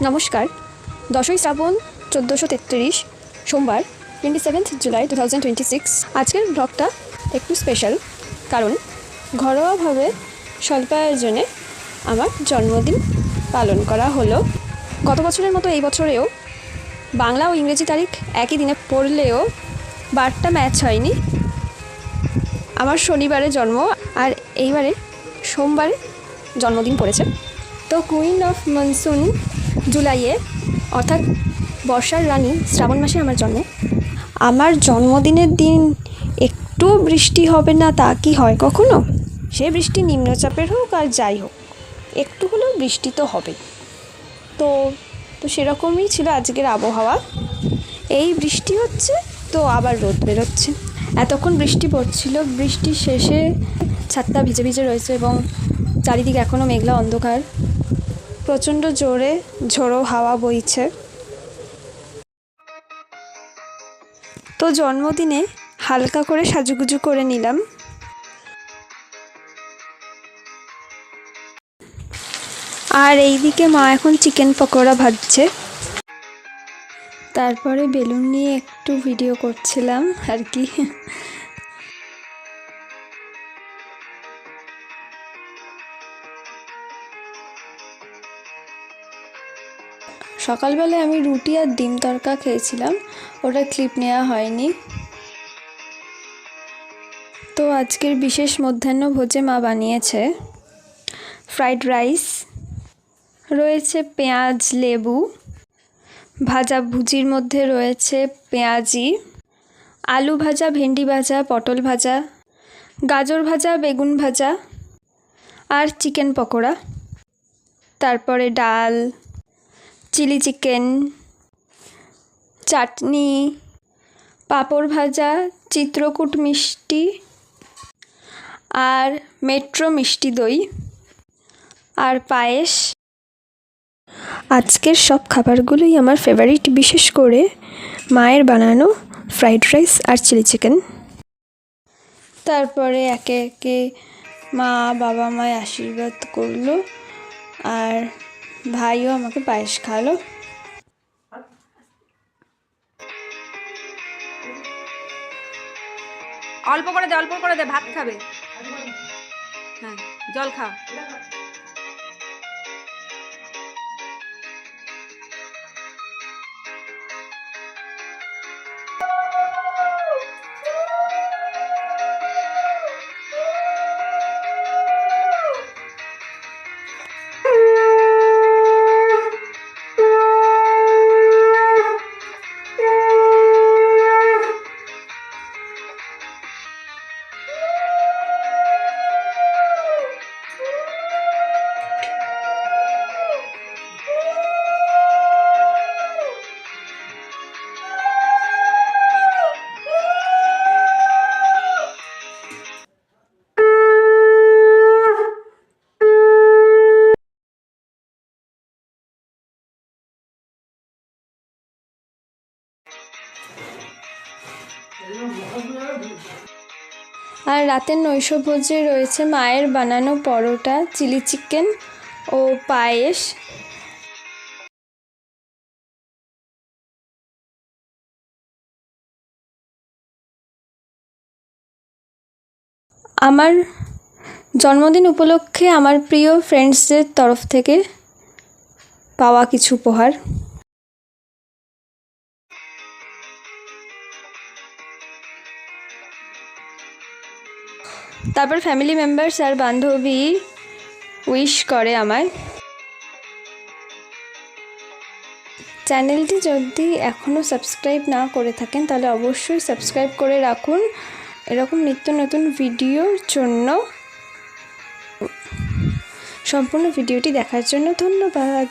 নমস্কার। 10ই শ্রাবণ 1433 সোমবার 27 জুলাই 2026। আজকের ব্লগটা একটু স্পেশাল, কারণ ঘরোয়াভাবে স্বল্প আয়োজনে আমার জন্মদিন পালন করা হলো। গত বছরের মতো এই বছরেও বাংলা ও ইংরেজি তারিখ একই দিনে পড়লেও বারটা ম্যাচ হয়নি। আমার শনিবারে জন্ম আর এইবারে সোমবারে জন্মদিন পড়েছে। তো কুইন অফ মনসুন জুলাইয়ে অর্থাৎ বর্ষার রানী শ্রাবণ মাসে আমার জন্ম। আমার জন্মদিনের দিন একটু বৃষ্টি হবে না তা কি হয় কখনো? সে বৃষ্টি নিম্নচাপের হোক আর যাই হোক, একটু হলেও বৃষ্টি তো হবে। তো সেরকমই ছিল আজকের আবহাওয়া। এই বৃষ্টি হচ্ছে তো আবার রোদ বেরোচ্ছে। এতক্ষণ বৃষ্টি পড়ছিল, বৃষ্টি শেষে ছাদটা ভিজে ভিজে রয়েছে এবং চারিদিকে এখনও মেঘলা অন্ধকার। প্রচণ্ড জোরে ঝোড়ো হাওয়া বইছে। তো জন্মদিনে হালকা করে সাজুগুজু করে নিলাম। আর এইদিকে মা এখন চিকেন পকোড়া ভাজছে। তারপরে বেলুন নিয়ে একটু ভিডিও করছিলাম আর কি। সকালবেলায় আমি রুটি আর ডিম তড়কা খেয়েছিলাম, ওটা ক্লিপ নেওয়া হয়নি। তো আজকের বিশেষ মধ্যাহ্ন ভোজে মা বানিয়েছে ফ্রাইড রাইস, রয়েছে পেঁয়াজ লেবু ভাজা, ভুজির মধ্যে রয়েছে পেঁয়াজি, আলু ভাজা, ভেন্ডি ভাজা, পটল ভাজা, গাজর ভাজা, বেগুন ভাজা আর চিকেন পকোড়া। তারপরে ডাল, চিলি চিকেন, চাটনি, পাঁপড় ভাজা, চিত্রকূট মিষ্টি আর মেট্রো মিষ্টি দই আর পায়েস। আজকের সব খাবারগুলোই আমার ফেভারিট, বিশেষ করে মায়ের বানানো ফ্রাইড রাইস আর চিলি চিকেন। তারপরে একে একে মা বাবা মায় আশীর্বাদ করলো আর ভাইও আমাকে পায়েস খাওয়ালো। অল্প করে দে ভাত খাবে। হ্যাঁ, জল খা। আর রাতের নৈশভোজে রয়েছে মায়ের বানানো পরোটা, চিলি চিকেন ও পায়েস। আমার জন্মদিন উপলক্ষে আমার প্রিয় ফ্রেন্ডসদের তরফ থেকে পাওয়া কিছু উপহার। তারপর ফ্যামিলি মেম্বার্স আর বান্ধবী উইশ করে আমায়। চ্যানেলটি যদি এখনও সাবস্ক্রাইব না করে থাকেন তাহলে অবশ্যই সাবস্ক্রাইব করে রাখুন এরকম নিত্য নতুন ভিডিওর জন্য। সম্পূর্ণ ভিডিওটি দেখার জন্য ধন্যবাদ।